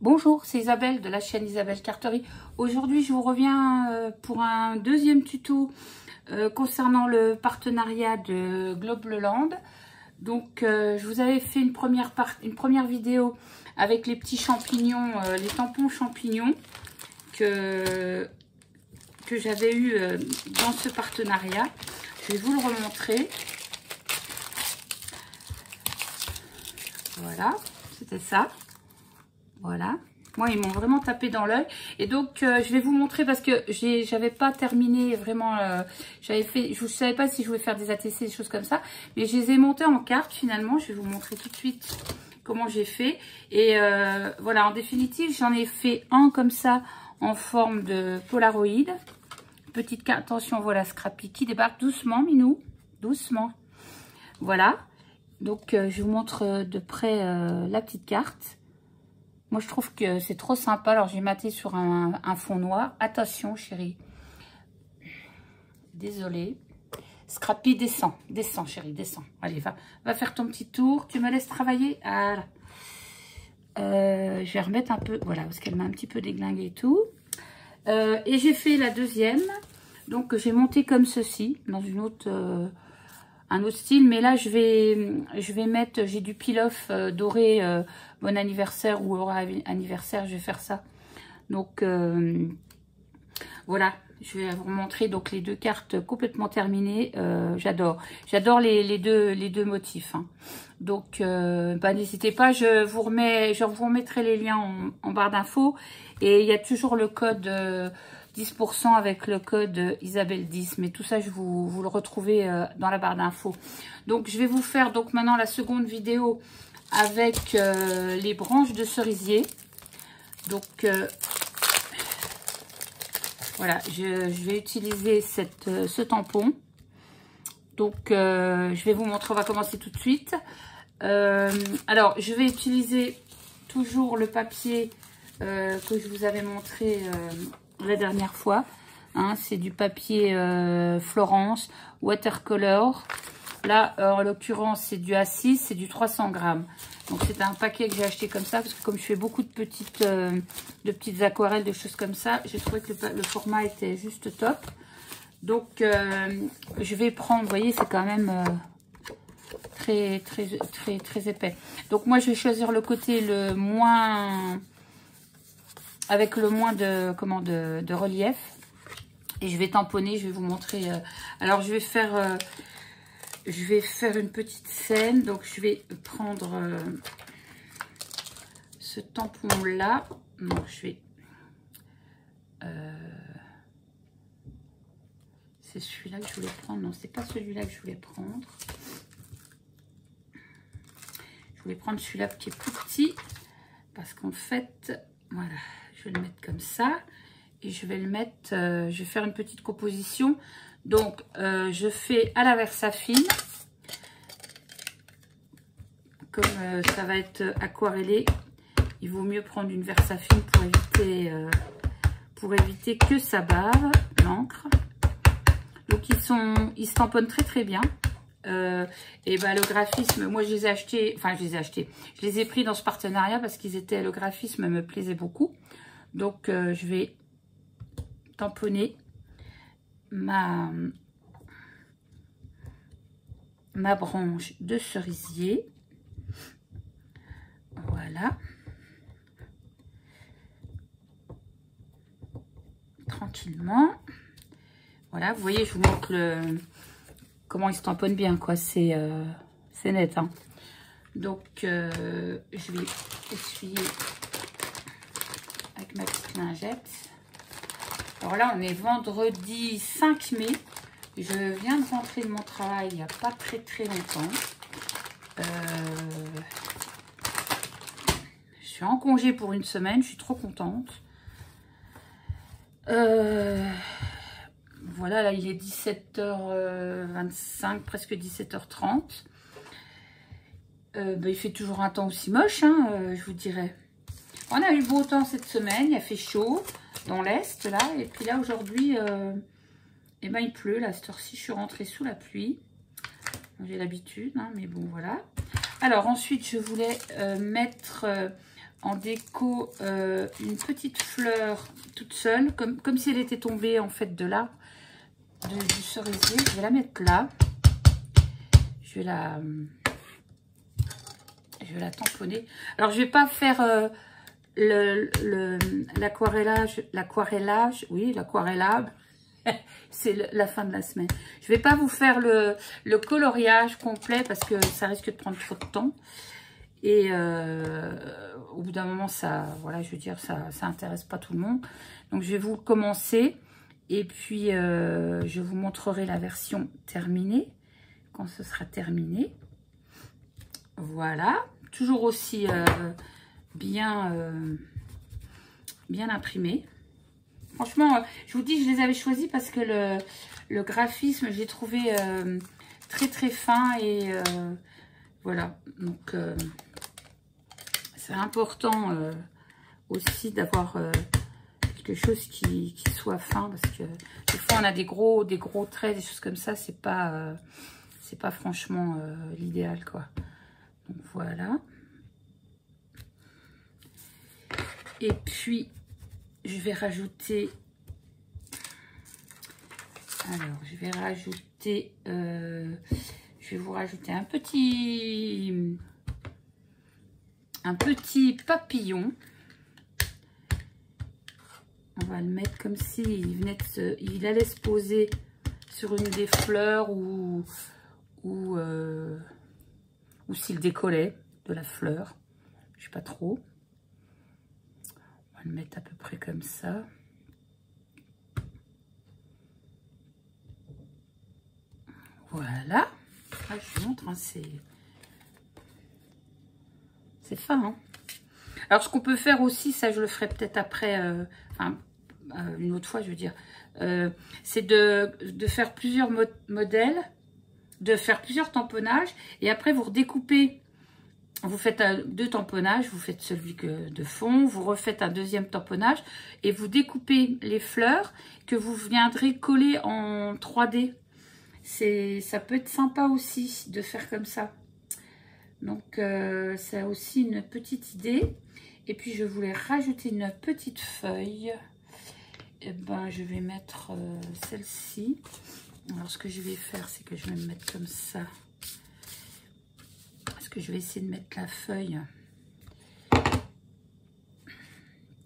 Bonjour, c'est Isabelle de la chaîne Isabelle Carterie. Aujourd'hui, je vous reviens pour un deuxième tuto concernant le partenariat de Globeland. Donc, je vous avais fait une première vidéo avec les petits champignons, les tampons champignons que j'avais eu dans ce partenariat. Je vais vous le remontrer. Voilà, c'était ça. Voilà, moi ils m'ont vraiment tapé dans l'œil et donc je vais vous montrer parce que j'avais pas terminé vraiment, je savais pas si je voulais faire des ATC, des choses comme ça, mais je les ai montés en carte finalement. Je vais vous montrer tout de suite comment j'ai fait et voilà, en définitive j'en ai fait un comme ça en forme de Polaroid. Petite carte, attention, voilà Scrappy qui débarque doucement, Minou, doucement. Voilà, donc je vous montre de près la petite carte. Moi, je trouve que c'est trop sympa. Alors, j'ai maté sur un fond noir. Attention, chérie. Désolée. Scrappy, descend. Descend, chérie, descend. Allez, va faire ton petit tour. Tu me laisses travailler. Voilà. Je vais remettre un peu. Voilà, parce qu'elle m'a un petit peu déglingué et tout. Et j'ai fait la deuxième. Donc, j'ai monté comme ceci. Dans une autre... un autre style, mais là je vais mettre, j'ai du peel-off doré, bon anniversaire ou aura anniversaire, je vais faire ça. Donc voilà, je vais vous montrer donc les deux cartes complètement terminées. J'adore les deux motifs, hein. Donc bah, n'hésitez pas, je vous remettrai les liens en barre d'infos et il y a toujours le code 10% avec le code Isabelle 10, mais tout ça vous le retrouvez dans la barre d'infos. Donc je vais vous faire donc maintenant la seconde vidéo avec les branches de cerisier. Donc voilà, je vais utiliser ce tampon. Donc je vais vous montrer, on va commencer tout de suite. Alors je vais utiliser toujours le papier que je vous avais montré la dernière fois, hein, c'est du papier Florence watercolor. Là en l'occurrence c'est du A6, c'est du 300 grammes. Donc c'est un paquet que j'ai acheté comme ça parce que comme je fais beaucoup de petites aquarelles, de choses comme ça, j'ai trouvé que le format était juste top. Donc je vais prendre, vous voyez, c'est quand même très épais. Donc moi je vais choisir le côté le moins, avec le moins de relief, et je vais tamponner. Je vais vous montrer. Alors je vais faire une petite scène. Donc je vais prendre ce tampon là. Non, je vais c'est celui-là que je voulais prendre. Non, c'est pas celui-là que je voulais prendre. Je voulais prendre celui-là qui est plus petit parce qu'en fait, voilà, je vais le mettre comme ça et je vais le mettre, je vais faire une petite composition. Donc je fais à la Versafine, comme ça va être aquarellé, il vaut mieux prendre une Versafine pour éviter que ça barre l'encre. Donc ils se tamponnent très bien. Et ben le graphisme, moi je les ai achetés, je les ai pris dans ce partenariat parce le graphisme me plaisait beaucoup. Donc je vais tamponner ma branche de cerisier. Voilà, tranquillement. Voilà, vous voyez, je vous montre comment il se tamponne bien, quoi. C'est net, hein. Donc je vais essuyer avec ma petite lingette. Alors là on est vendredi 5 mai. Je viens de rentrer de mon travail il n'y a pas très longtemps. Je suis en congé pour une semaine, je suis trop contente. Voilà, là il est 17h25, presque 17h30. Il fait toujours un temps aussi moche, hein, je vous dirais. On a eu beau temps cette semaine, il a fait chaud dans l'Est, là. Et puis là, aujourd'hui, eh ben, il pleut. Là, à cette heure-ci, je suis rentrée sous la pluie. J'ai l'habitude, hein, mais bon, voilà. Alors, ensuite, je voulais mettre en déco une petite fleur toute seule, comme si elle était tombée en fait de l'arbre du cerisier. Je vais la mettre là. Je vais la tamponner. Alors je vais pas faire l'aquarellage, oui, l'aquarellable. C'est la fin de la semaine. Je vais pas vous faire le coloriage complet parce que ça risque de prendre trop de temps. Et au bout d'un moment, ça, voilà, je veux dire, ça intéresse pas tout le monde. Donc, je vais vous commencer. Et puis, je vous montrerai la version terminée, quand ce sera terminé. Voilà. Toujours aussi bien imprimé. Franchement, je vous dis, je les avais choisis parce que le graphisme, j'ai trouvé très, très fin. Et voilà. Donc, c'est important aussi d'avoir quelque chose qui soit fin, parce que des fois on a des gros traits, des choses comme ça, c'est pas franchement l'idéal, quoi. Donc voilà. Et puis je vais rajouter, alors je vais rajouter, je vais vous rajouter un petit papillon. On va le mettre comme s'il il allait se poser sur une des fleurs ou s'il décollait de la fleur. Je sais pas trop. On va le mettre à peu près comme ça. Voilà. Ah, je vous montre, hein, c'est fin, hein. Alors, ce qu'on peut faire aussi, ça, je le ferai peut-être après, une autre fois, je veux dire, c'est de faire plusieurs modèles, de faire plusieurs tamponnages, et après, vous redécoupez. Vous faites deux tamponnages, vous faites celui de fond, vous refaites un deuxième tamponnage, et vous découpez les fleurs que vous viendrez coller en 3D. Ça peut être sympa aussi de faire comme ça. Donc, c'est aussi une petite idée. Et puis, je voulais rajouter une petite feuille. Et ben, je vais mettre celle-ci. Alors, ce que je vais faire, c'est que je vais me mettre comme ça. Parce que je vais essayer de mettre la feuille un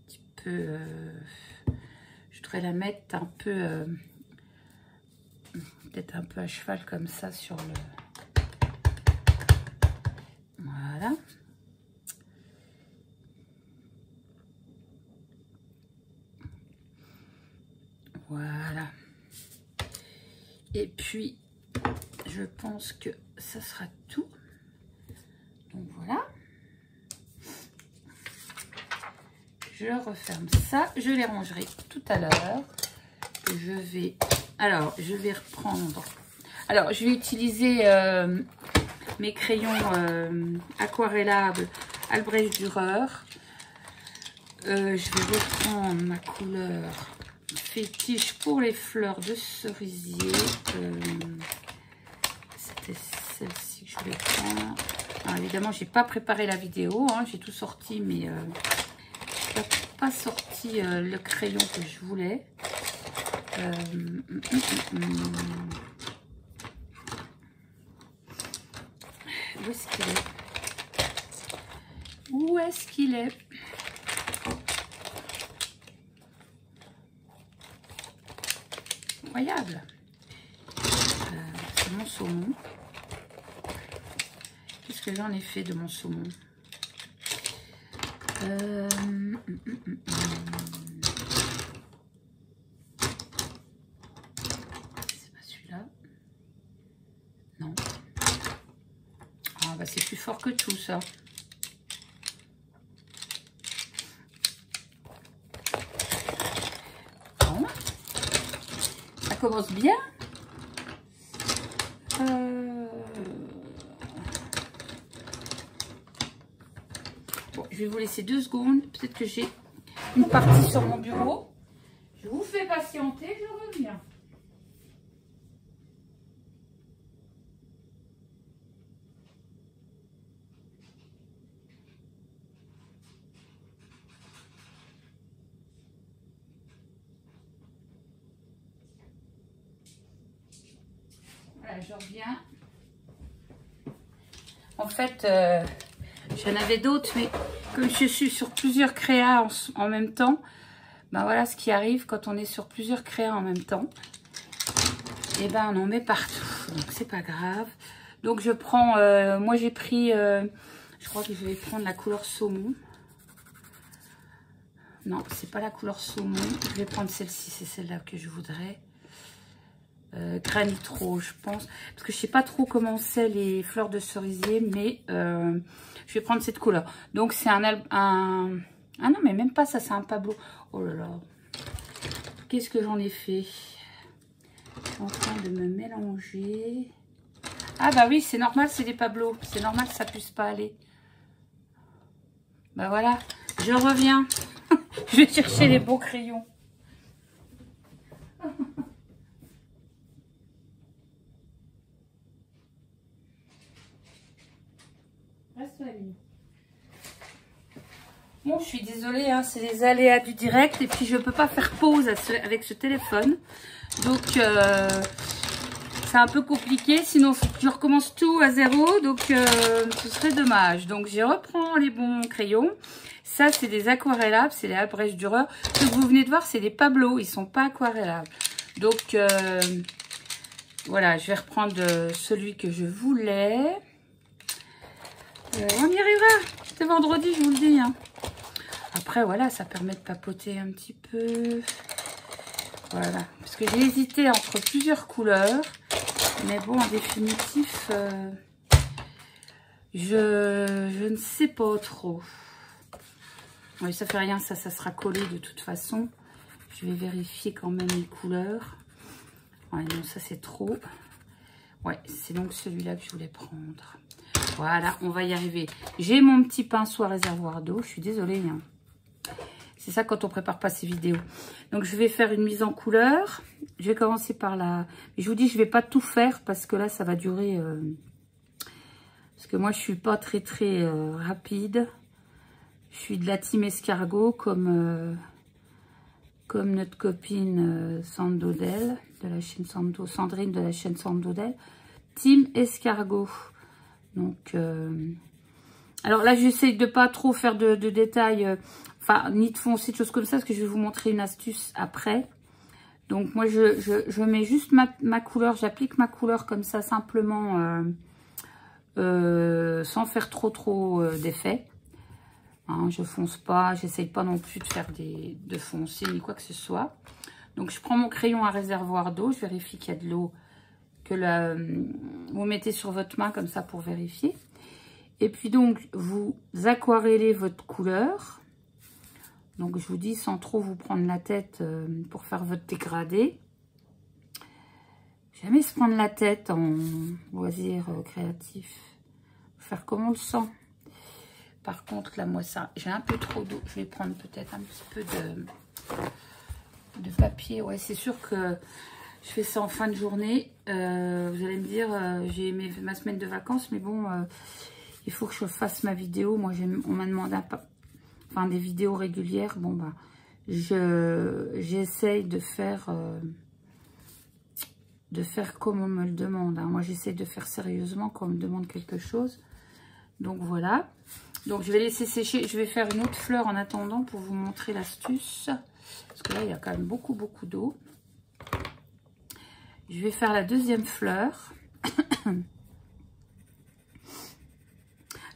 petit peu... je voudrais la mettre un peu... peut-être un peu à cheval comme ça sur le... Voilà. Voilà. Et puis, je pense que ça sera tout. Donc voilà. Je referme ça. Je les rangerai tout à l'heure. Je vais reprendre. Alors, je vais utiliser mes crayons aquarellables Albrecht Dürer. Je vais reprendre ma couleur fétiche pour les fleurs de cerisier. C'était celle-ci que je voulais prendre. Alors, évidemment, j'ai pas préparé la vidéo, hein, j'ai tout sorti, mais je n'ai pas sorti le crayon que je voulais. Où est-ce qu'il est? Où est-ce qu'il est? Incroyable. C'est mon saumon. Qu'est-ce que j'en ai fait de mon saumon? C'est pas celui-là. Non. Ah bah c'est plus fort que tout ça. Bon. Ça commence bien. Bon, je vais vous laisser 2 secondes. Peut-être que j'ai une partie sur mon bureau. Je vous fais patienter, je reviens. Voilà, je reviens. En fait, j'en avais d'autres, mais comme je suis sur plusieurs créas en même temps, ben voilà ce qui arrive quand on est sur plusieurs créas en même temps. Et ben on en met partout, donc c'est pas grave. Donc je prends, moi j'ai pris, je crois que je vais prendre la couleur saumon. Non, c'est pas la couleur saumon. Je vais prendre celle-ci, c'est celle-là que je voudrais. Granit Rose, je pense. Parce que je sais pas trop comment c'est les fleurs de cerisier, mais je vais prendre cette couleur. Donc c'est un... Ah non, mais même pas ça, c'est un Pablo. Oh là là. Qu'est-ce que j'en ai fait? Je suis en train de me mélanger. Ah bah oui, c'est normal, c'est des Pablo. C'est normal que ça puisse pas aller. Bah voilà, je reviens. Je vais chercher les beaux crayons. Reste la ligne. Bon, je suis désolée, hein, c'est les aléas du direct. Et puis, je ne peux pas faire pause avec ce téléphone. Donc, c'est un peu compliqué. Sinon, il faut que je recommence tout à zéro. Donc, ce serait dommage. Donc, je reprends les bons crayons. Ça, c'est des aquarellables. C'est les Albrecht Dürer. Ce que vous venez de voir, c'est des Pablo. Ils ne sont pas aquarellables. Donc, voilà, je vais reprendre celui que je voulais. On y arrivera. C'est vendredi, je vous le dis. Hein. Après, voilà, ça permet de papoter un petit peu. Voilà. Parce que j'ai hésité entre plusieurs couleurs. Mais bon, en définitif, je ne sais pas trop. Oui, ça fait rien, ça sera collé de toute façon. Je vais vérifier quand même les couleurs. Ouais, non, ça c'est trop. Ouais, c'est donc celui-là que je voulais prendre. Voilà, on va y arriver. J'ai mon petit pinceau à réservoir d'eau. Je suis désolée. Hein. C'est ça quand on prépare pas ces vidéos. Donc, je vais faire une mise en couleur. Je vais commencer par la... Je vous dis, je vais pas tout faire parce que là, ça va durer... Parce que moi, je suis pas très rapide. Je suis de la team escargot comme notre copine Sandodel de la chaîne Sandrine de la chaîne Sandodel. Team escargot. Donc, alors là, j'essaye de pas trop faire de détails, enfin, ni de foncer, de choses comme ça, parce que je vais vous montrer une astuce après. Donc, moi, je mets juste ma couleur, j'applique ma couleur comme ça, simplement, sans faire trop d'effet. Hein, je fonce pas, j'essaye pas non plus de faire de foncer, ni quoi que ce soit. Donc, je prends mon crayon à réservoir d'eau, je vérifie qu'il y a de l'eau, vous mettez sur votre main comme ça pour vérifier. Et puis donc, vous aquarellez votre couleur. Donc, je vous dis, sans trop vous prendre la tête pour faire votre dégradé. Jamais se prendre la tête en loisir créatif. Faire comme on le sent. Par contre, là, moi, ça, j'ai un peu trop d'eau. Je vais prendre peut-être un petit peu de papier. Ouais, c'est sûr que... Je fais ça en fin de journée. Vous allez me dire, j'ai ma semaine de vacances, mais bon, il faut que je fasse ma vidéo. Moi, on m'a demandé des vidéos régulières. Bon, bah, j'essaye de faire comme on me le demande. Hein. Moi, j'essaye de faire sérieusement quand on me demande quelque chose. Donc, voilà. Donc, je vais laisser sécher. Je vais faire une autre fleur en attendant pour vous montrer l'astuce. Parce que là, il y a quand même beaucoup d'eau. Je vais faire la deuxième fleur.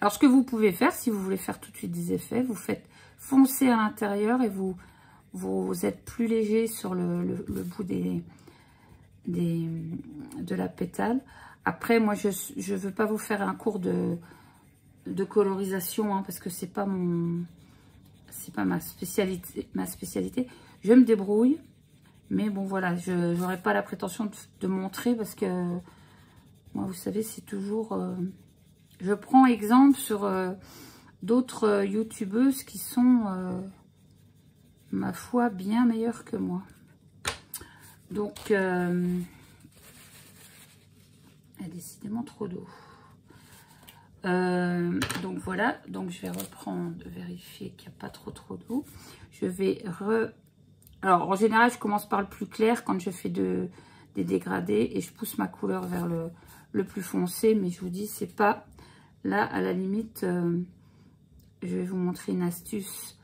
Alors, ce que vous pouvez faire, si vous voulez faire tout de suite des effets, vous faites foncer à l'intérieur et vous êtes plus léger sur le bout de la pétale. Après, moi, je ne veux pas vous faire un cours de colorisation, hein, parce que c'est pas ma spécialité. Je me débrouille. Mais bon, voilà, je n'aurai pas la prétention de montrer parce que, moi, vous savez, c'est toujours... je prends exemple sur d'autres youtubeuses qui sont, ma foi, bien meilleures que moi. Donc, il y a décidément trop d'eau. Donc, voilà. Donc, je vais reprendre, vérifier qu'il n'y a pas trop d'eau. Je vais Alors, en général, je commence par le plus clair quand je fais des dégradés et je pousse ma couleur vers le plus foncé. Mais je vous dis, c'est pas là, à la limite, je vais vous montrer une astuce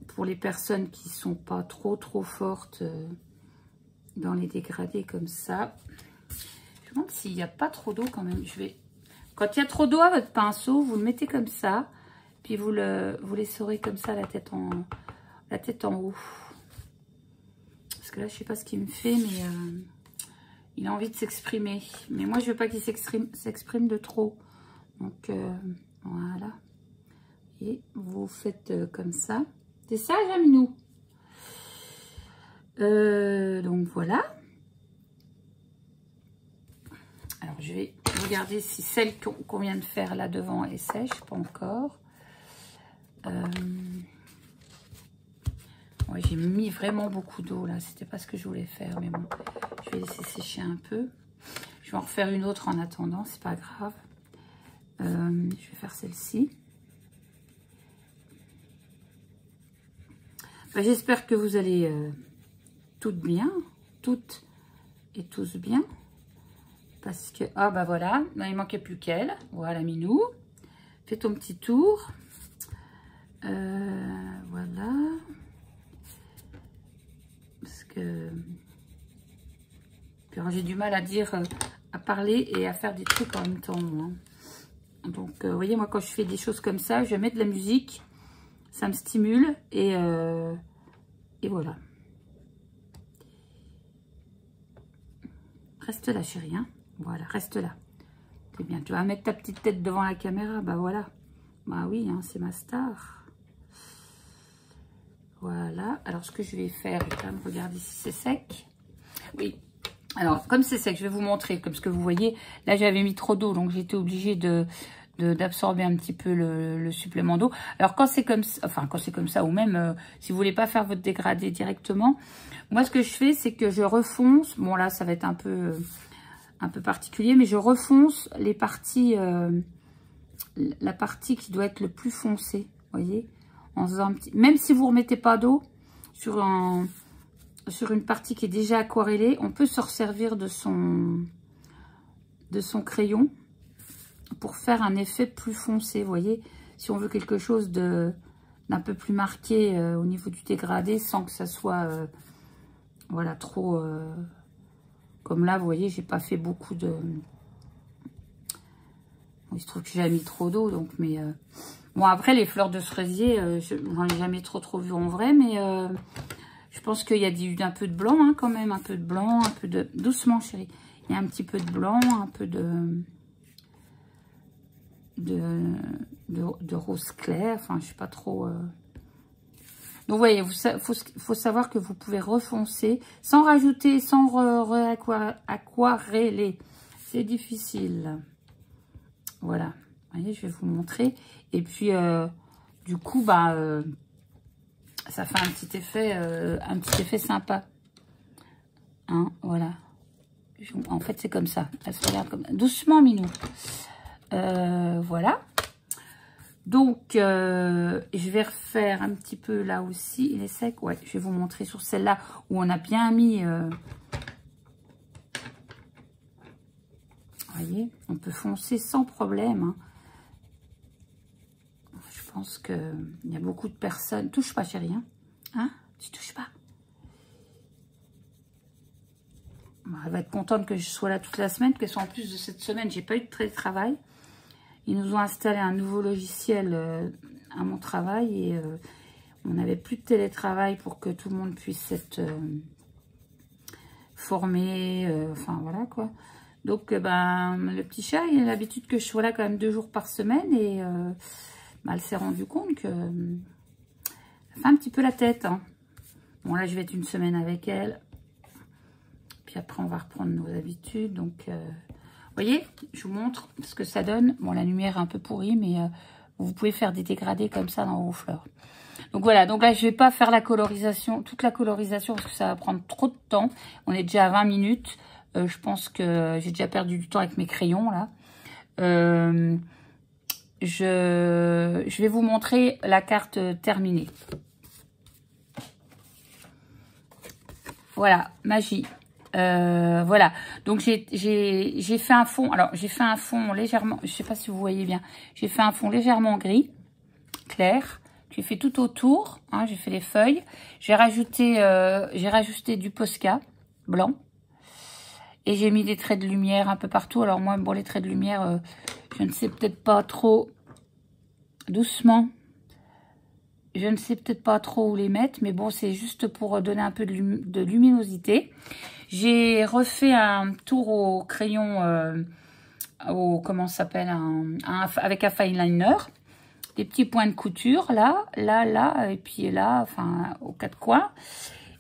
pour les personnes qui sont pas trop fortes dans les dégradés comme ça. Je me demande s'il n'y a pas trop d'eau quand même. Quand il y a trop d'eau à votre pinceau, vous le mettez comme ça, puis vous l'essorez comme ça, la tête en haut. Parce que là, je sais pas ce qu'il me fait, mais il a envie de s'exprimer. Mais moi, je veux pas qu'il s'exprime de trop. Donc, voilà. Et vous faites comme ça. C'est ça, Jaminou. Donc, voilà. Alors, je vais regarder si celle qu'on vient de faire là devant est sèche. Pas encore. Ouais, j'ai mis vraiment beaucoup d'eau là. C'était pas ce que je voulais faire. Mais bon, je vais laisser sécher un peu. Je vais en refaire une autre en attendant. C'est pas grave. Je vais faire celle-ci. J'espère que vous allez toutes bien. Toutes et tous bien. Parce que, ah bah voilà, là, il manquait plus qu'elle. Voilà, Minou. Fais ton petit tour. Voilà. Parce que j'ai du mal à dire, à parler et à faire des trucs en même temps. Moi. Donc, vous voyez, moi, quand je fais des choses comme ça, je mets de la musique. Ça me stimule et voilà. Reste là, chérie. Hein. Voilà, reste là. C'est bien. Tu vas mettre ta petite tête devant la caméra. Bah voilà. Bah oui, hein, c'est ma star. Voilà. Alors, ce que je vais faire, je vais quand même regarder si c'est sec. Oui. Alors, comme c'est sec, je vais vous montrer. Comme ce que vous voyez, là, j'avais mis trop d'eau. Donc, j'étais obligée d'absorber un petit peu le supplément d'eau. Alors, quand c'est comme ça, enfin, quand c'est comme ça, ou même si vous voulez pas faire votre dégradé directement, moi, ce que je fais, c'est que je refonce. Bon, là, ça va être un peu particulier, mais je refonce les parties, la partie qui doit être le plus foncée, vous voyez, en faisant un petit, même si vous remettez pas d'eau sur une partie qui est déjà aquarellée, on peut se resservir de son crayon pour faire un effet plus foncé, vous voyez, si on veut quelque chose d'un peu plus marqué au niveau du dégradé, sans que ça soit, voilà, trop... Comme là, vous voyez, j'ai pas fait beaucoup de... Il se trouve que j'ai mis trop d'eau, donc, mais... Bon, après, les fleurs de cerisier, j'en ai jamais trop vu en vrai, mais je pense qu'il y a un peu de blanc, hein, quand même, un peu de blanc, un peu de... Doucement, chérie. Il y a un petit peu de blanc, un peu de rose clair, enfin, je sais pas trop... Donc, vous voyez, faut savoir que vous pouvez refoncer sans rajouter, sans aquareller. C'est difficile. Voilà. Vous voyez, je vais vous montrer. Et puis, du coup, bah, ça fait un petit effet sympa. Hein, voilà. En fait, c'est comme ça. Elle se regarde comme... Doucement, Minou. Voilà. Donc, je vais refaire un petit peu là aussi. Il est sec? Ouais, je vais vous montrer sur celle-là où on a bien mis... Vous voyez, on peut foncer sans problème. Hein. Je pense qu'il y a beaucoup de personnes... Touche pas, chérie. Hein, tu touches pas. Bon, elle va être contente que je sois là toute la semaine, parce qu'en plus de cette semaine, j'ai pas eu de télétravail. Ils nous ont installé un nouveau logiciel à mon travail et on n'avait plus de télétravail pour que tout le monde puisse être formé, enfin voilà quoi. Donc ben, le petit chat, il a l'habitude que je sois là quand même 2 jours par semaine et ben, elle s'est rendue compte que ça fait un petit peu la tête. Hein. Bon là, je vais être une semaine avec elle. Puis après, on va reprendre nos habitudes. Donc... Vous voyez, je vous montre ce que ça donne. Bon, la lumière est un peu pourrie, mais vous pouvez faire des dégradés comme ça dans vos fleurs. Donc voilà, donc là, je ne vais pas faire la colorisation, toute la colorisation, parce que ça va prendre trop de temps. On est déjà à 20 minutes. Je pense que j'ai déjà perdu du temps avec mes crayons, là. Je vais vous montrer la carte terminée. Voilà, magie. Voilà, donc j'ai fait un fond. Alors, j'ai fait un fond légèrement, je sais pas si vous voyez bien. J'ai fait un fond légèrement gris, clair. J'ai fait tout autour, hein, j'ai fait les feuilles. J'ai rajouté du Posca blanc. Et j'ai mis des traits de lumière un peu partout. Alors moi, bon, les traits de lumière, je ne sais peut-être pas trop, doucement. Je ne sais peut-être pas trop où les mettre, mais bon, c'est juste pour donner un peu de luminosité. J'ai refait un tour au crayon, comment ça s'appelle, avec un fine liner. Des petits points de couture, là, et puis là, enfin, aux quatre coins.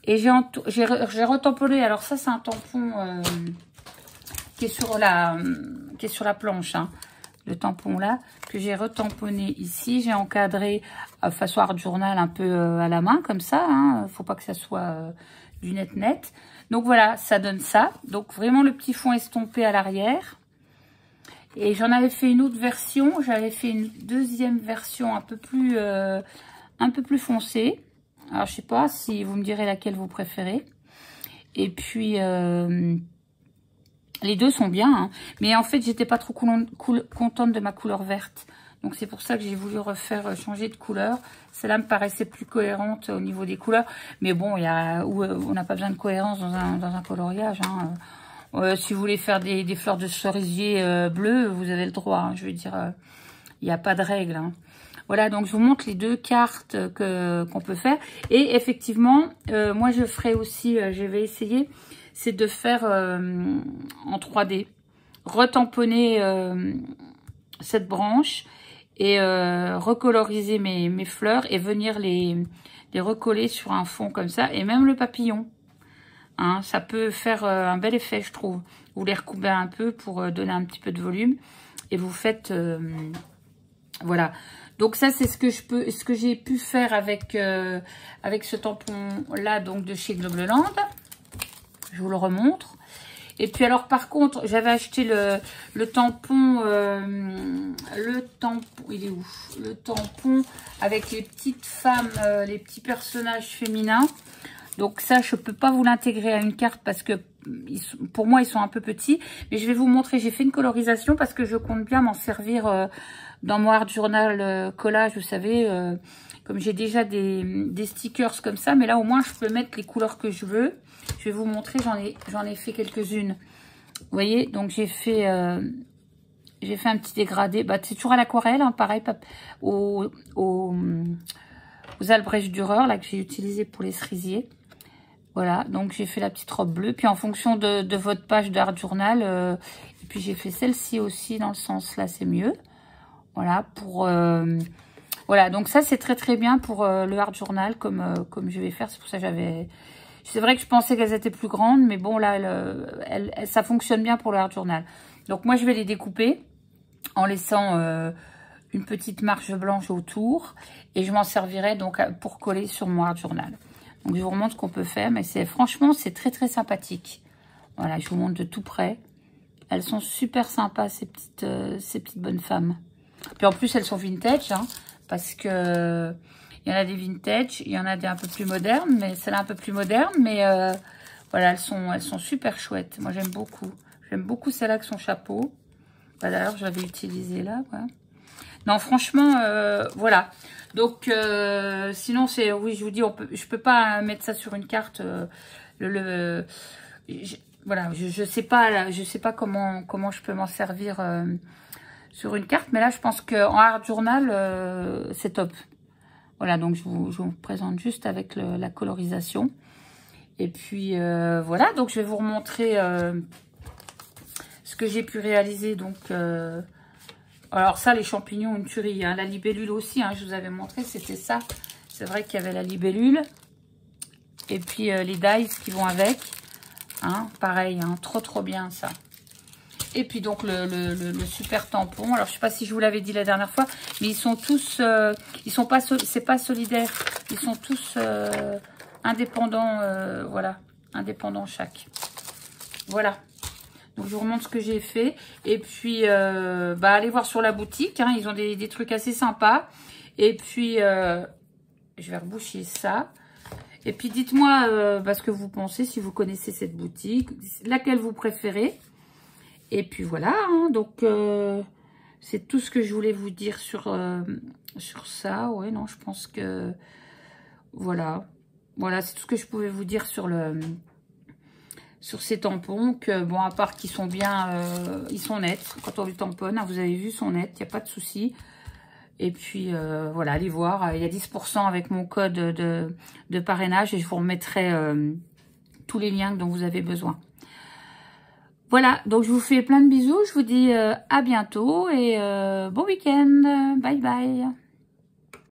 Et j'ai retamponné, alors ça, c'est un tampon qui est sur la planche, hein. Le tampon là, que j'ai retamponné ici. J'ai encadré façon art journal un peu à la main, comme ça. Hein. Faut pas que ça soit du net. Donc voilà, ça donne ça. Donc vraiment le petit fond estompé à l'arrière. Et j'en avais fait une autre version. J'avais fait une deuxième version un peu plus foncée. Alors je sais pas si vous me direz laquelle vous préférez. Et puis... les deux sont bien, hein. Mais en fait, j'étais pas trop contente de ma couleur verte. Donc, c'est pour ça que j'ai voulu changer de couleur. Celle-là me paraissait plus cohérente au niveau des couleurs. Mais bon, on n'a pas besoin de cohérence dans un coloriage, hein. Si vous voulez faire des fleurs de cerisier bleues, vous avez le droit, hein. Je veux dire, il n'y a pas de règle, hein. Voilà, donc je vous montre les deux cartes qu'on peut faire. Et effectivement, moi, je ferai aussi, je vais essayer... c'est de faire en 3D, retamponner cette branche et recoloriser mes fleurs et venir les recoller sur un fond comme ça. Et même le papillon, hein, ça peut faire un bel effet, je trouve. Vous les recoupez un peu pour donner un petit peu de volume et vous faites... voilà. Donc ça, c'est ce que j'ai pu faire avec ce tampon-là, donc de chez Globleland. Je vous le remontre. Et puis alors par contre, j'avais acheté le tampon, il est où? Le tampon avec les petites femmes, les petits personnages féminins. Donc ça, je peux pas vous l'intégrer à une carte parce que pour moi, ils sont un peu petits. Mais je vais vous montrer, j'ai fait une colorisation parce que je compte bien m'en servir dans mon art journal collage, vous savez, comme j'ai déjà des stickers comme ça. Mais là, au moins, je peux mettre les couleurs que je veux. Je vais vous montrer, j'en ai fait quelques-unes. Vous voyez, donc j'ai fait un petit dégradé. Bah, c'est toujours à l'aquarelle, hein, pareil, aux Albrecht Dürer, là, que j'ai utilisé pour les cerisiers. Voilà, donc j'ai fait la petite robe bleue. Puis en fonction de votre page d'art journal, et puis j'ai fait celle-ci aussi dans le sens là, c'est mieux. Voilà, voilà, donc ça c'est très très bien pour le art journal comme je vais faire. C'est pour ça que j'avais... C'est vrai que je pensais qu'elles étaient plus grandes, mais bon, là, ça fonctionne bien pour le art journal. Donc, moi, je vais les découper en laissant une petite marge blanche autour. Et je m'en servirai donc pour coller sur mon art journal. Donc, je vous remontre ce qu'on peut faire. Mais franchement, c'est très, très sympathique. Voilà, je vous montre de tout près. Elles sont super sympas, ces petites bonnes femmes. Puis, en plus, elles sont vintage, hein, parce que... il y en a des vintage, il y en a des un peu plus modernes, mais celle-là un peu plus moderne, mais voilà, elles sont super chouettes. Moi, j'aime beaucoup. J'aime beaucoup celle-là avec son chapeau. Bah, d'ailleurs, je l'avais utilisée là. Voilà. Non, franchement, voilà. Donc, sinon, c'est... Oui, je vous dis, je peux pas mettre ça sur une carte. Voilà, je sais pas comment je peux m'en servir sur une carte. Mais là, je pense qu'en art journal, c'est top. Voilà, donc je vous présente juste avec la colorisation. Et puis, voilà, donc je vais vous remontrer ce que j'ai pu réaliser. Donc, alors ça, les champignons, une tuerie. Hein. La libellule aussi, hein, je vous avais montré, c'était ça. C'est vrai qu'il y avait la libellule. Et puis, les dies qui vont avec. Hein, pareil, hein, trop bien ça. Et puis donc le super tampon. Alors je sais pas si je vous l'avais dit la dernière fois, mais ils sont tous, ils sont pas, c'est pas solidaire. Ils sont tous indépendants, voilà, indépendants chaque. Voilà. Donc je vous remontre ce que j'ai fait. Et puis bah allez voir sur la boutique. Hein, ils ont des trucs assez sympas. Et puis je vais reboucher ça. Et puis dites-moi ce que vous pensez, si vous connaissez cette boutique, laquelle vous préférez. Et puis voilà, hein, donc c'est tout ce que je voulais vous dire sur ça. Ouais, non, je pense que voilà. Voilà, c'est tout ce que je pouvais vous dire sur ces tampons. Que bon, à part qu'ils sont bien, ils sont nets. Quand on les tamponne, hein, vous avez vu, ils sont nets, il n'y a pas de souci. Et puis voilà, allez voir, il y a 10% avec mon code de parrainage et je vous remettrai tous les liens dont vous avez besoin. Voilà, donc je vous fais plein de bisous, je vous dis à bientôt et bon week-end, bye bye.